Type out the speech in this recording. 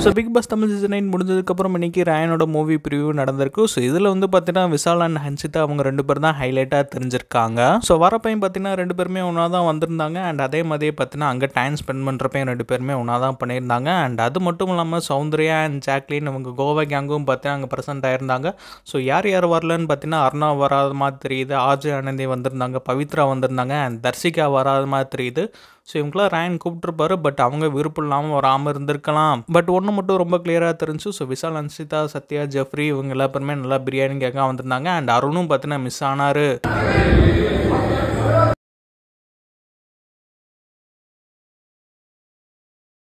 So Bigg Boss Tamil season 9 முடிஞ்சதுக்கப்புறம் இன்றைக்கி ராயனோட மூவி ப்ரிவியூ நடந்திருக்கு. ஸோ இதில் வந்து பார்த்தீங்கன்னா விஷால் அண்ட் ஹன்சிதா அவங்க 2 பேர் தான் ஹைலைட்டாக தெரிஞ்சிருக்காங்க. ஸோ வரப்பையும் பார்த்தீங்கன்னா 2 பேருமே ஒன்றா தான் வந்திருந்தாங்க. அண்ட் அதே மாதிரியே பார்த்தீங்கன்னா அங்கே டைம் ஸ்பெண்ட் பண்ணுறப்பையும் 2 பேருமே ஒன்றா தான் பண்ணியிருந்தாங்க. அண்ட் அது மட்டும் இல்லாமல் சௌந்தர்யா அண்ட் ஜாக்லின் அவங்க கோவா கேங்கும் பார்த்தீங்கன்னா அங்கே ப்ரெசென்ட் ஆயிருந்தாங்க. ஸோ யார் யார் வரலன்னு பார்த்தீங்கன்னா அர்ணா வராத மாதிரி தெரியுது, ஆர்ஜே ஆனந்தி வந்திருந்தாங்க, பவித்ரா வந்திருந்தாங்க, அண்ட் தர்ஷிகா வராத மாதிரி தெரியுது. ஸோ இவங்களாம் ரேன் கூப்பிட்டுருப்பாரு, பட் அவங்க விருப்பம் இல்லாமல் வராமல் இருந்திருக்கலாம். பட் ஒன்று மட்டும் ரொம்ப கிளியராக தெரிஞ்சு. ஸோ விஷால், ஹன்சிதா, சத்யா, ஜெஃப்ரி இவங்க எல்லா பேருமே நல்லா பிரியாணி கேட்க வந்திருந்தாங்க. அண்ட் அருணும் பார்த்தீங்கன்னா மிஸ் ஆனார்.